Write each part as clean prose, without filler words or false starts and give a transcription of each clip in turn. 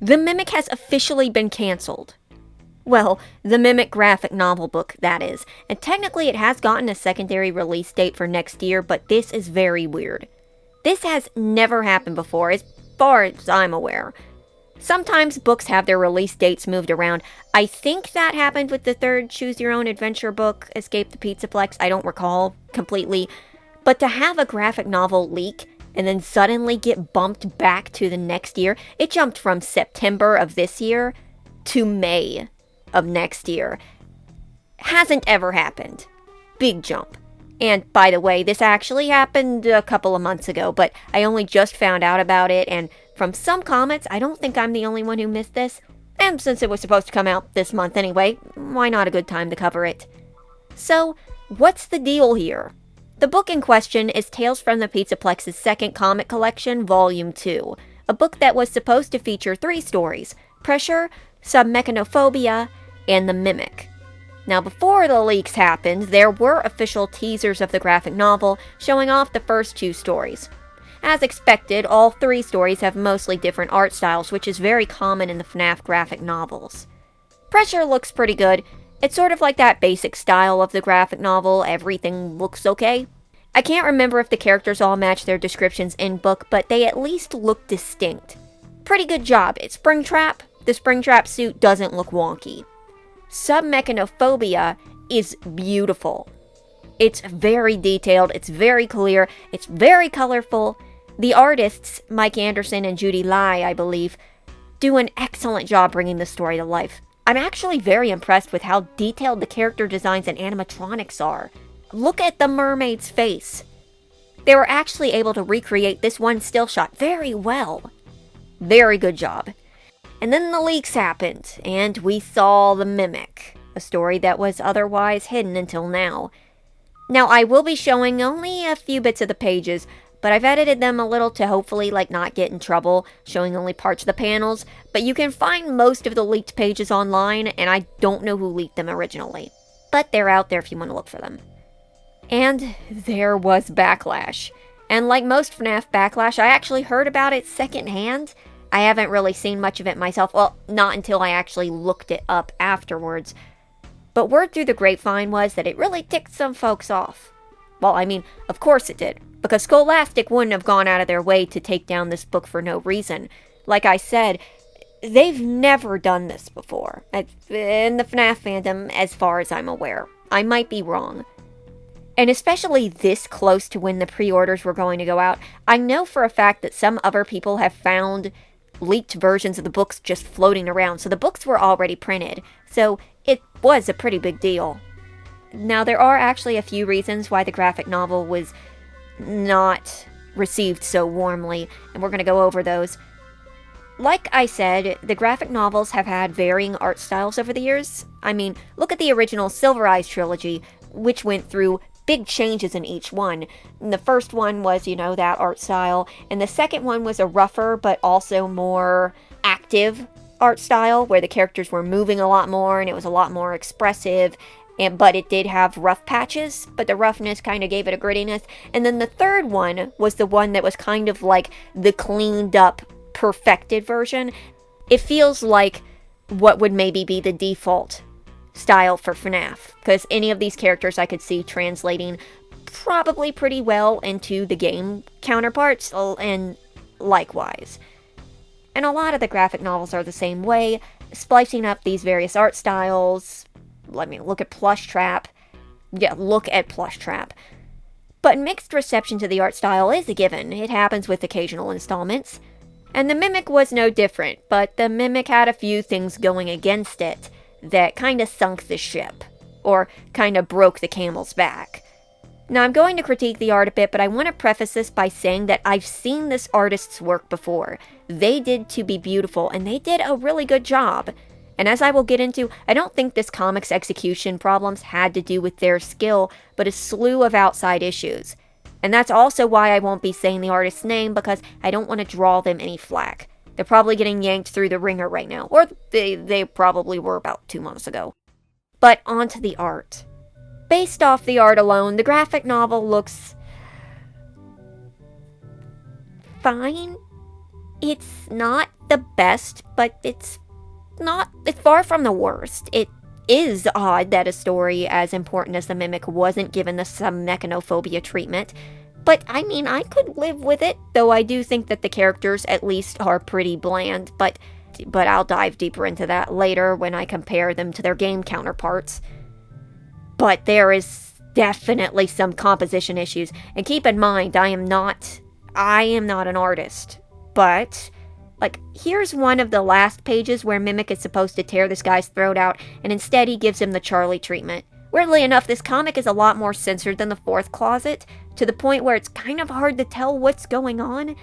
The Mimic has officially been cancelled. Well, the Mimic graphic novel book, that is. And technically it has gotten a secondary release date for next year, but this is very weird. This has never happened before, as far as I'm aware. Sometimes books have their release dates moved around. I think that happened with the third Choose Your Own Adventure book, Escape the Pizzaplex. I don't recall completely. But to have a graphic novel leak and then suddenly get bumped back to the next year, it jumped from September of this year to May of next year. Hasn't ever happened. Big jump. And by the way, this actually happened a couple of months ago, but I only just found out about it, and from some comments, I don't think I'm the only one who missed this. And since it was supposed to come out this month anyway, why not a good time to cover it? So, what's the deal here? The book in question is Tales from the Pizzaplex's second comic collection, Volume 2, a book that was supposed to feature 3 stories: Pressure, Submechanophobia, and The Mimic. Now, before the leaks happened, there were official teasers of the graphic novel showing off the first 2 stories. As expected, all 3 stories have mostly different art styles, which is very common in the FNAF graphic novels. Pressure looks pretty good. It's sort of like that basic style of the graphic novel, everything looks okay. I can't remember if the characters all match their descriptions in book, but they at least look distinct. Pretty good job. It's Springtrap. The Springtrap suit doesn't look wonky. Submechanophobia is beautiful. It's very detailed, it's very clear, it's very colorful. The artists, Mike Anderson and Judy Lai, I believe, do an excellent job bringing the story to life. I'm actually very impressed with how detailed the character designs and animatronics are. Look at the mermaid's face. They were actually able to recreate this one still shot very well. Very good job. And then the leaks happened, and we saw The Mimic, a story that was otherwise hidden until now. Now, I will be showing only a few bits of the pages, but I've edited them a little to hopefully, not get in trouble, showing only parts of the panels, but you can find most of the leaked pages online, and I don't know who leaked them originally. But they're out there if you want to look for them. And there was Backlash. And like most FNAF Backlash, I actually heard about it secondhand. I haven't really seen much of it myself, well, not until I actually looked it up afterwards. But word through the grapevine was that it really ticked some folks off. Well, I mean, of course it did, because Scholastic wouldn't have gone out of their way to take down this book for no reason. Like I said, they've never done this before, in the FNAF fandom, as far as I'm aware. I might be wrong. And especially this close to when the pre-orders were going to go out, I know for a fact that some other people have found leaked versions of the books just floating around, so the books were already printed, so it was a pretty big deal. Now, there are actually a few reasons why the graphic novel was not received so warmly, and we're going to go over those. Like I said, the graphic novels have had varying art styles over the years. I mean, look at the original Silver Eyes trilogy, which went through big changes in each one. And the first one was, that art style, and the second one was a rougher but also more active art style, where the characters were moving a lot more and it was a lot more expressive, but it did have rough patches, but the roughness kind of gave it a grittiness. And then the third one was the one that was kind of like the cleaned up, perfected version. It feels like what would maybe be the default style for FNAF, because any of these characters I could see translating probably pretty well into the game counterparts, and likewise. And a lot of the graphic novels are the same way, splicing up these various art styles. Look at Plush Trap. Yeah, look at Plush Trap. But mixed reception to the art style is a given. It happens with occasional installments. And The Mimic was no different, but The Mimic had a few things going against it that kind of sunk the ship, or kind of broke the camel's back. Now, I'm going to critique the art a bit, but I want to preface this by saying that I've seen this artist's work before. They did To Be Beautiful, and they did a really good job. And as I will get into, I don't think this comic's execution problems had to do with their skill, but a slew of outside issues. And that's also why I won't be saying the artist's name, because I don't want to draw them any flack. They're probably getting yanked through the ringer right now, or they probably were about 2 months ago. But onto the art. Based off the art alone, the graphic novel looks fine. It's not the best, but it's far from the worst. It is odd that a story as important as The Mimic wasn't given the some mechanophobia treatment, but I mean, I could live with it, though I do think that the characters at least are pretty bland, but I'll dive deeper into that later when I compare them to their game counterparts. But there is definitely some composition issues, and keep in mind, I am not an artist, but like, here's one of the last pages where Mimic is supposed to tear this guy's throat out, and instead he gives him the Charlie treatment. Weirdly enough, this comic is a lot more censored than the Fourth Closet, to the point where it's kind of hard to tell what's going on.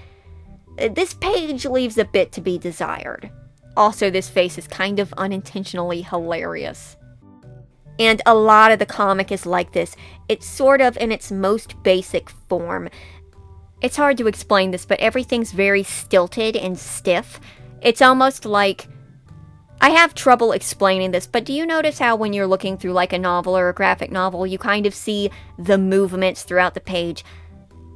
This page leaves a bit to be desired. Also, this face is kind of unintentionally hilarious. And a lot of the comic is like this. It's sort of in its most basic form. It's hard to explain this, but everything's very stilted and stiff. It's almost like... I have trouble explaining this, but do you notice how when you're looking through like a novel or a graphic novel, you kind of see the movements throughout the page?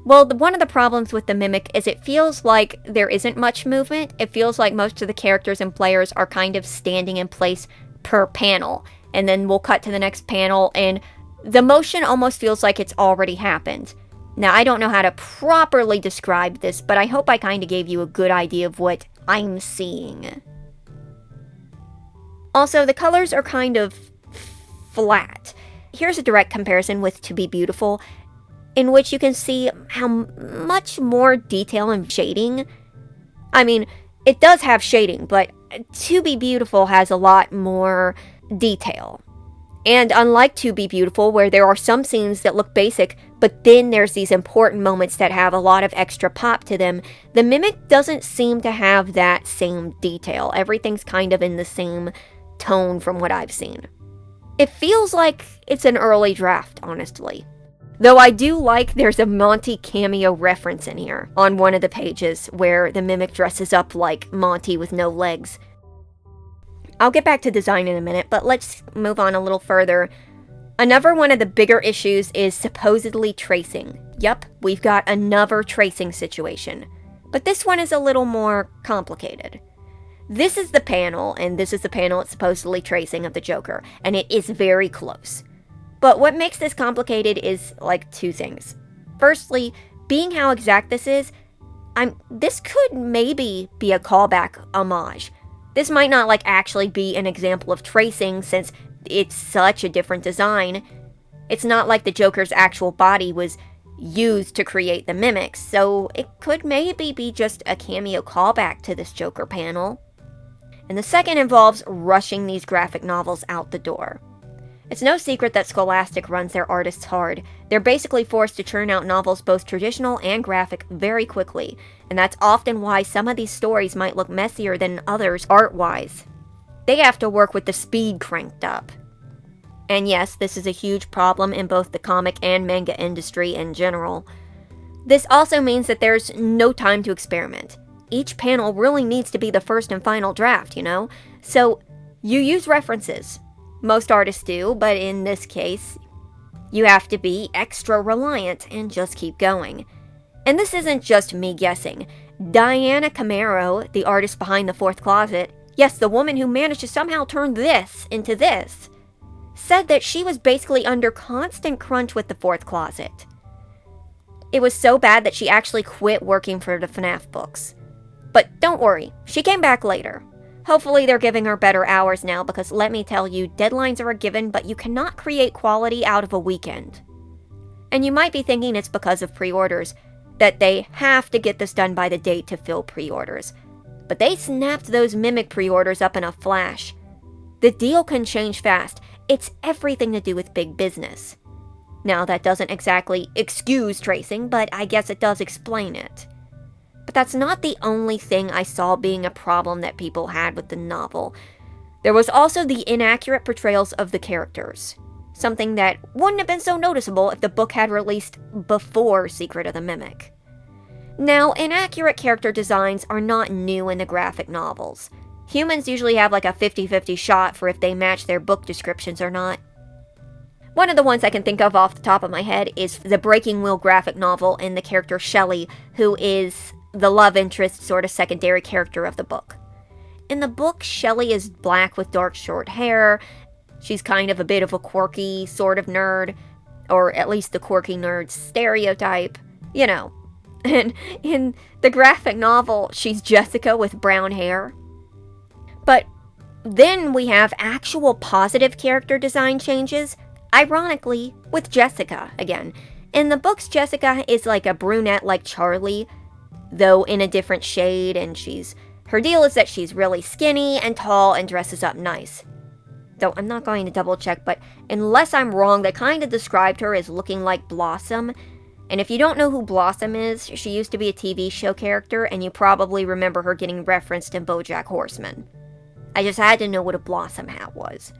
Well, one of the problems with The Mimic is it feels like there isn't much movement. It feels like most of the characters and players are kind of standing in place per panel. And then we'll cut to the next panel, and the motion almost feels like it's already happened. Now, I don't know how to properly describe this, but I hope I kind of gave you a good idea of what I'm seeing. Also, the colors are kind of flat. Here's a direct comparison with To Be Beautiful, in which you can see how much more detail and shading. I mean, it does have shading, but To Be Beautiful has a lot more detail. And unlike To Be Beautiful, where there are some scenes that look basic, but then there's these important moments that have a lot of extra pop to them, The Mimic doesn't seem to have that same detail. Everything's kind of in the same tone from what I've seen. It feels like it's an early draft, honestly. Though I do like there's a Monty cameo reference in here on one of the pages where the Mimic dresses up like Monty with no legs. I'll get back to design in a minute, but let's move on a little further. Another one of the bigger issues is supposedly tracing. Yup, we've got another tracing situation. But this one is a little more complicated. This is the panel, and this is the panel it's supposedly tracing of the Joker, and it is very close. But what makes this complicated is, like, two things. Firstly, being how exact this is, this could maybe be a callback homage. This might not, like, actually be an example of tracing, since it's such a different design. It's not like the Joker's actual body was used to create the Mimics, so it could maybe be just a cameo callback to this Joker panel. And the second involves rushing these graphic novels out the door. It's no secret that Scholastic runs their artists hard. They're basically forced to churn out novels both traditional and graphic very quickly, and that's often why some of these stories might look messier than others art-wise. They have to work with the speed cranked up. And yes, this is a huge problem in both the comic and manga industry in general. This also means that there's no time to experiment. Each panel really needs to be the first and final draft, you know? So, you use references. Most artists do, but in this case, you have to be extra reliant and just keep going. And this isn't just me guessing. Diana Camero, the artist behind The Fourth Closet, yes, the woman who managed to somehow turn this into this, said that she was basically under constant crunch with The Fourth Closet. It was so bad that she actually quit working for the FNAF books. But don't worry, she came back later. Hopefully they're giving her better hours now, because let me tell you, deadlines are a given, but you cannot create quality out of a weekend. And you might be thinking it's because of pre-orders, that they have to get this done by the date to fill pre-orders. But they snapped those Mimic pre-orders up in a flash. The deal can change fast. It's everything to do with big business. Now, that doesn't exactly excuse tracing, but I guess it does explain it. But that's not the only thing I saw being a problem that people had with the novel. There was also the inaccurate portrayals of the characters. Something that wouldn't have been so noticeable if the book had released before Secret of the Mimic. Now, inaccurate character designs are not new in the graphic novels. Humans usually have like a 50-50 shot for if they match their book descriptions or not. One of the ones I can think of off the top of my head is the Breaking Wheel graphic novel and the character Shelley, who is the love interest sort of secondary character of the book. In the book, Shelley is black with dark short hair. She's kind of a bit of a quirky sort of nerd, or at least the quirky nerd stereotype, you know. And in the graphic novel, she's Jessica with brown hair. But then we have actual positive character design changes, ironically, with Jessica again. In the books, Jessica is like a brunette like Charlie, though in a different shade, and her deal is that she's really skinny and tall and dresses up nice. Though I'm not going to double check, but unless I'm wrong, they kind of described her as looking like Blossom. And if you don't know who Blossom is, she used to be a TV show character, and you probably remember her getting referenced in BoJack Horseman. I just had to know what a Blossom hat was.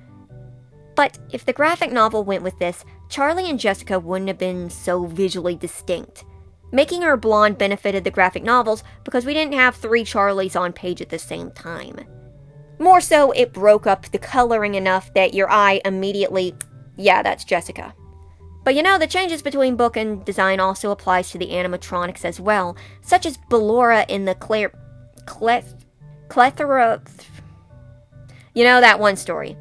But if the graphic novel went with this, Charlie and Jessica wouldn't have been so visually distinct. Making her blonde benefited the graphic novels because we didn't have 3 Charlies on page at the same time. More so, it broke up the coloring enough that your eye immediately, yeah, that's Jessica. But you know, the changes between book and design also applies to the animatronics as well, such as Ballora in the Clethora... You know, that one story.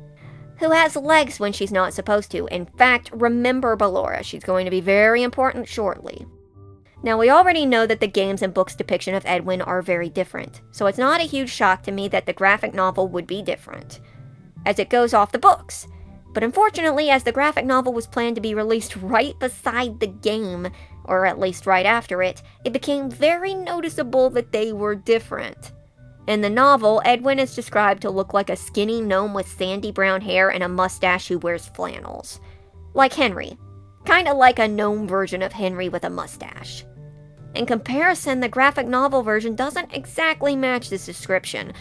Who has legs when she's not supposed to. In fact, remember Ballora. She's going to be very important shortly. Now, we already know that the games and books' depiction of Edwin are very different, so it's not a huge shock to me that the graphic novel would be different, as it goes off the books. But unfortunately, as the graphic novel was planned to be released right beside the game, or at least right after it, it became very noticeable that they were different. In the novel, Edwin is described to look like a skinny gnome with sandy brown hair and a mustache who wears flannels. Like Henry. Kinda like a gnome version of Henry with a mustache. In comparison, the graphic novel version doesn't exactly match this description.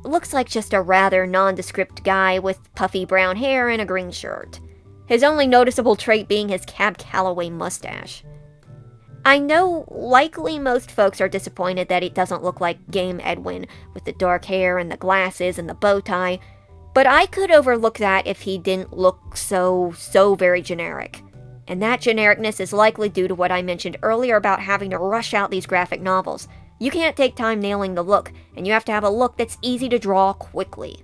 Looks like just a rather nondescript guy with puffy brown hair and a green shirt. His only noticeable trait being his Cab Calloway mustache. I know likely most folks are disappointed that it doesn't look like Game Edwin, with the dark hair and the glasses and the bow tie, but I could overlook that if he didn't look so very generic. And that genericness is likely due to what I mentioned earlier about having to rush out these graphic novels. You can't take time nailing the look, and you have to have a look that's easy to draw quickly.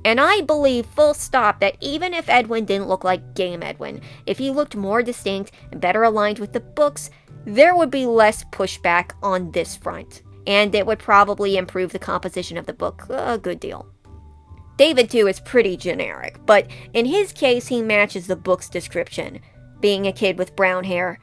And I believe full stop that even if Edwin didn't look like Game Edwin, if he looked more distinct and better aligned with the books, there would be less pushback on this front, and it would probably improve the composition of the book a good deal. David, too, is pretty generic, but in his case, he matches the book's description, being a kid with brown hair.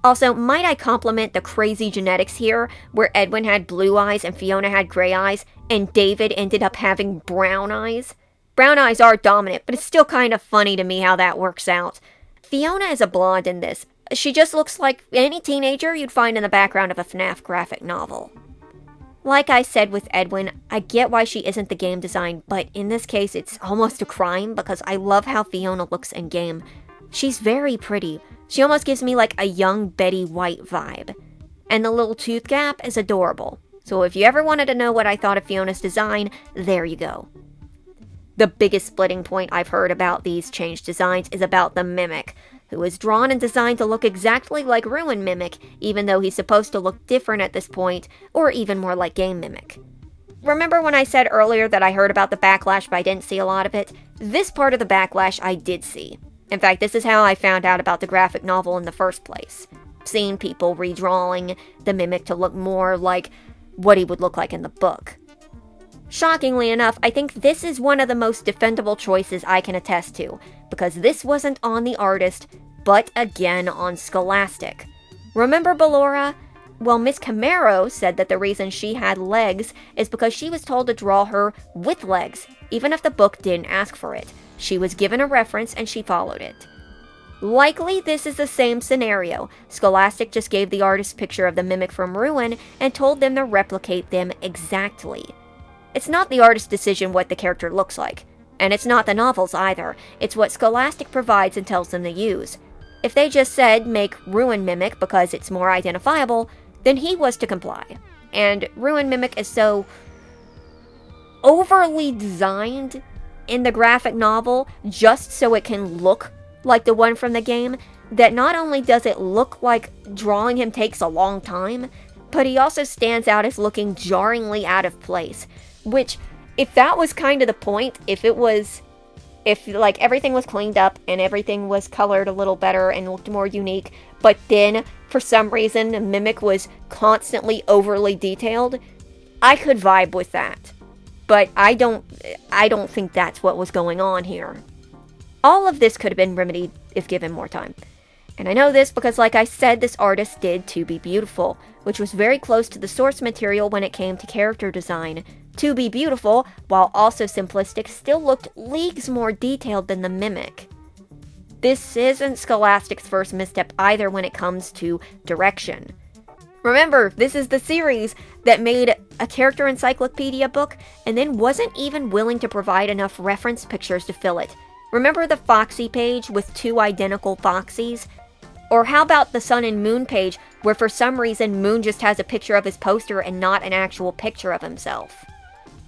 Also, might I compliment the crazy genetics here, where Edwin had blue eyes and Fiona had gray eyes, and David ended up having brown eyes? Brown eyes are dominant, but it's still kind of funny to me how that works out. Fiona is a blonde in this. She just looks like any teenager you'd find in the background of a FNAF graphic novel. Like I said with Edwin, I get why she isn't the game design, but in this case it's almost a crime because I love how Fiona looks in game. She's very pretty. She almost gives me like a young Betty White vibe. And the little tooth gap is adorable. So if you ever wanted to know what I thought of Fiona's design, there you go. The biggest splitting point I've heard about these changed designs is about the Mimic, who is drawn and designed to look exactly like Ruin Mimic, even though he's supposed to look different at this point, or even more like Game Mimic. Remember when I said earlier that I heard about the Backlash but I didn't see a lot of it? This part of the Backlash I did see. In fact, this is how I found out about the graphic novel in the first place. Seeing people redrawing the Mimic to look more like what he would look like in the book. Shockingly enough, I think this is one of the most defendable choices I can attest to, because this wasn't on the artist, but again on Scholastic. Remember Ballora? Well, Miss Camaro said that the reason she had legs is because she was told to draw her with legs, even if the book didn't ask for it. She was given a reference and she followed it. Likely this is the same scenario. Scholastic just gave the artist a picture of the Mimic from Ruin and told them to replicate them exactly. It's not the artist's decision what the character looks like. And it's not the novel's either. It's what Scholastic provides and tells them to use. If they just said, make Ruin Mimic because it's more identifiable, then he was to comply. And Ruin Mimic is so overly designed in the graphic novel just so it can look like the one from the game, that not only does it look like drawing him takes a long time, but he also stands out as looking jarringly out of place, which, if that was kind of the point, if like everything was cleaned up and everything was colored a little better and looked more unique, but then for some reason the Mimic was constantly overly detailed, I could vibe with that. But I don't think that's what was going on here. All of this could have been remedied if given more time. And I know this because, like I said, this artist did To Be Beautiful, which was very close to the source material when it came to character design. To Be Beautiful, while also simplistic, still looked leagues more detailed than the Mimic. This isn't Scholastic's first misstep either when it comes to direction. Remember, this is the series that made a character encyclopedia book and then wasn't even willing to provide enough reference pictures to fill it. Remember the Foxy page with 2 identical Foxies? Or how about the Sun and Moon page, where for some reason Moon just has a picture of his poster and not an actual picture of himself?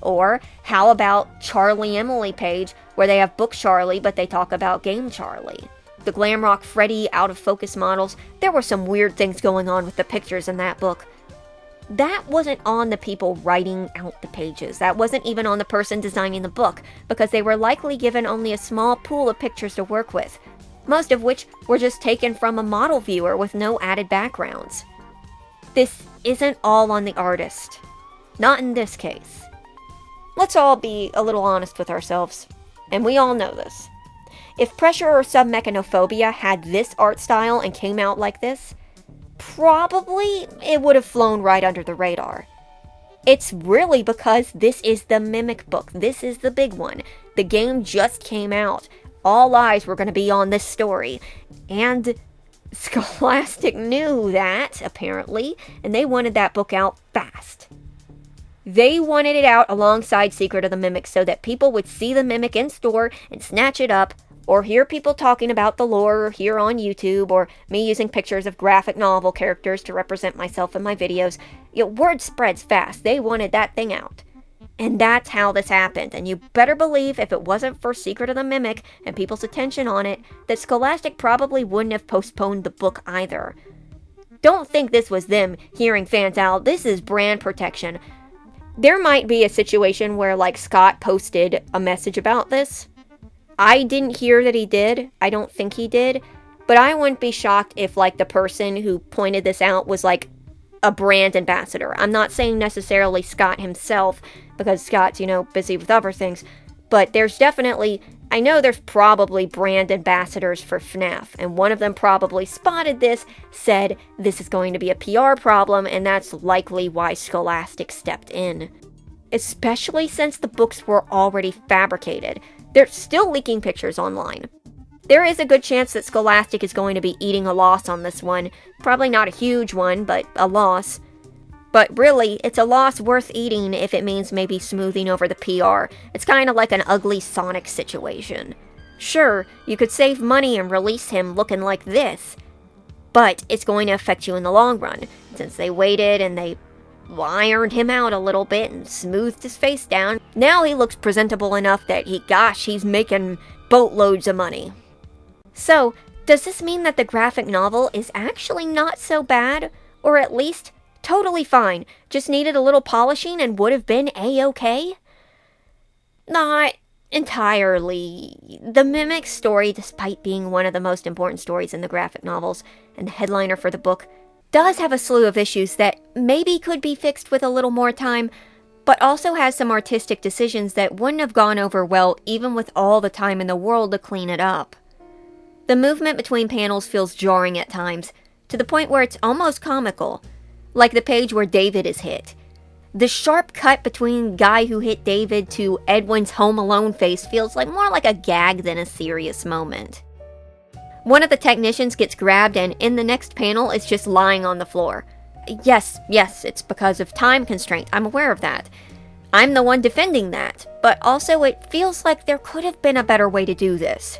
Or how about Charlie Emily page, where they have Book Charlie but they talk about Game Charlie? The Glamrock Freddy out-of-focus models, there were some weird things going on with the pictures in that book. That wasn't on the people writing out the pages. That wasn't even on the person designing the book, because they were likely given only a small pool of pictures to work with, most of which were just taken from a model viewer with no added backgrounds. This isn't all on the artist. Not in this case. Let's all be a little honest with ourselves, and we all know this. If Pressure or Submechanophobia had this art style and came out like this, probably it would have flown right under the radar. It's really because this is the Mimic book. This is the big one. The game just came out. All eyes were going to be on this story. And Scholastic knew that, apparently, and they wanted that book out fast. They wanted it out alongside Secret of the Mimic so that people would see the Mimic in store and snatch it up, or hear people talking about the lore here on YouTube, or me using pictures of graphic novel characters to represent myself in my videos. Word spreads fast. They wanted that thing out. And that's how this happened, and you better believe if it wasn't for Secret of the Mimic and people's attention on it, that Scholastic probably wouldn't have postponed the book either. Don't think this was them hearing fans out. This is brand protection. There might be a situation where, like, Scott posted a message about this. I didn't hear that he did. I don't think he did. But I wouldn't be shocked if, like, the person who pointed this out was, like, a brand ambassador. I'm not saying necessarily Scott himself, because Scott's, busy with other things. But there's definitely, I know there's probably brand ambassadors for FNAF. And one of them probably spotted this, said this is going to be a PR problem, and that's likely why Scholastic stepped in. Especially since the books were already fabricated. They're still leaking pictures online. There is a good chance that Scholastic is going to be eating a loss on this one. Probably not a huge one, but a loss. But really, it's a loss worth eating if it means maybe smoothing over the PR. It's kind of like an ugly Sonic situation. Sure, you could save money and release him looking like this, but it's going to affect you in the long run, since they waited and they ironed him out a little bit and smoothed his face down. Now he looks presentable enough that he's making boatloads of money. So, does this mean that the graphic novel is actually not so bad? Or at least totally fine, just needed a little polishing and would have been A-okay? Not entirely. The Mimic story, despite being one of the most important stories in the graphic novels, and the headliner for the book, does have a slew of issues that maybe could be fixed with a little more time, but also has some artistic decisions that wouldn't have gone over well even with all the time in the world to clean it up. The movement between panels feels jarring at times, to the point where it's almost comical, like the page where David is hit. The sharp cut between guy who hit David to Edwin's Home Alone face feels more like a gag than a serious moment. One of the technicians gets grabbed and in the next panel is just lying on the floor. Yes, it's because of time constraint, I'm aware of that. I'm the one defending that, but also it feels like there could have been a better way to do this.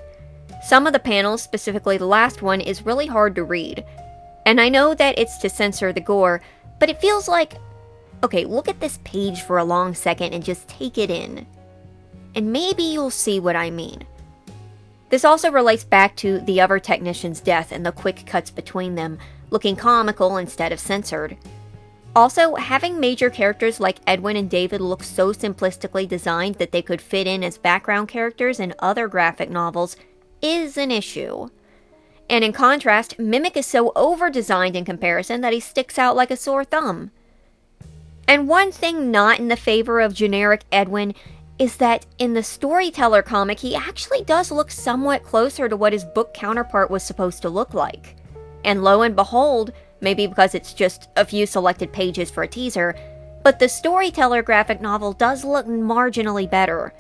Some of the panels, specifically the last one, is really hard to read. And I know that it's to censor the gore, but it feels like, okay, look at this page for a long second and just take it in. And maybe you'll see what I mean. This also relates back to the other technician's death and the quick cuts between them, looking comical instead of censored. Also, having major characters like Edwin and David look so simplistically designed that they could fit in as background characters in other graphic novels is an issue. And in contrast, Mimic is so over-designed in comparison that he sticks out like a sore thumb. And one thing not in the favor of generic Edwin is that in the Storyteller comic, he actually does look somewhat closer to what his book counterpart was supposed to look like. And lo and behold, maybe because it's just a few selected pages for a teaser, but the Storyteller graphic novel does look marginally better,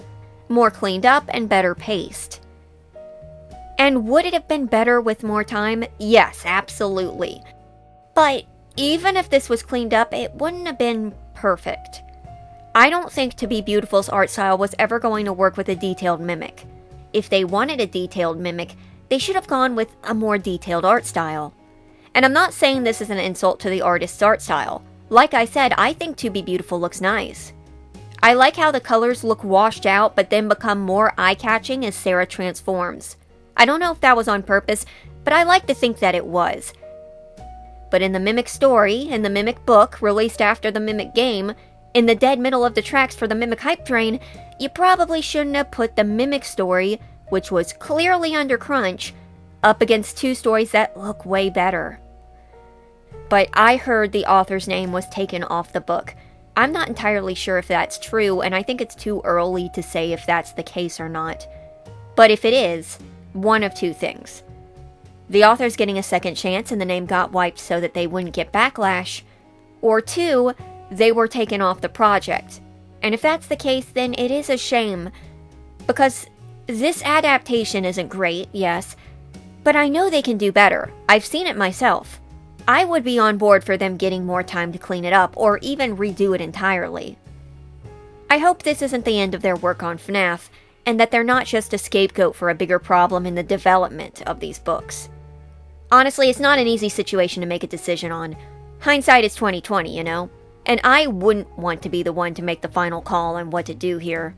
more cleaned up and better paced. And would it have been better with more time? Yes, absolutely. But even if this was cleaned up, it wouldn't have been perfect. I don't think To Be Beautiful's art style was ever going to work with a detailed Mimic. If they wanted a detailed Mimic, they should have gone with a more detailed art style. And I'm not saying this is an insult to the artist's art style. Like I said, I think To Be Beautiful looks nice. I like how the colors look washed out but then become more eye-catching as Sarah transforms. I don't know if that was on purpose, but I like to think that it was. But in the Mimic story, in the Mimic book, released after the Mimic game, in the dead middle of the tracks for the Mimic hype train, you probably shouldn't have put the Mimic story, which was clearly under crunch, up against two stories that look way better. But I heard the author's name was taken off the book. I'm not entirely sure if that's true, and I think it's too early to say if that's the case or not. But if it is, one of two things. The author's getting a second chance and the name got wiped so that they wouldn't get backlash. Or two, they were taken off the project. And if that's the case, then it is a shame. Because this adaptation isn't great, yes, but I know they can do better. I've seen it myself. I would be on board for them getting more time to clean it up, or even redo it entirely. I hope this isn't the end of their work on FNAF, and that they're not just a scapegoat for a bigger problem in the development of these books. Honestly, it's not an easy situation to make a decision on. Hindsight is 20/20, you know? And I wouldn't want to be the one to make the final call on what to do here.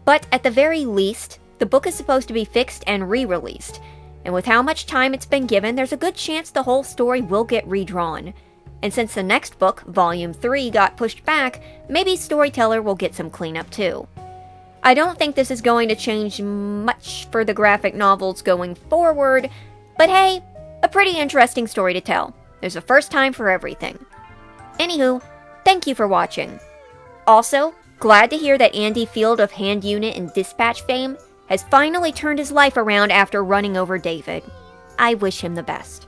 But at the very least, the book is supposed to be fixed and re-released, and with how much time it's been given, there's a good chance the whole story will get redrawn. And since the next book, Volume 3, got pushed back, maybe Storyteller will get some cleanup too. I don't think this is going to change much for the graphic novels going forward, but hey, a pretty interesting story to tell. There's a first time for everything. Anywho, thank you for watching. Also, glad to hear that Andy Field of Hand Unit and Dispatch fame has finally turned his life around after running over David. I wish him the best.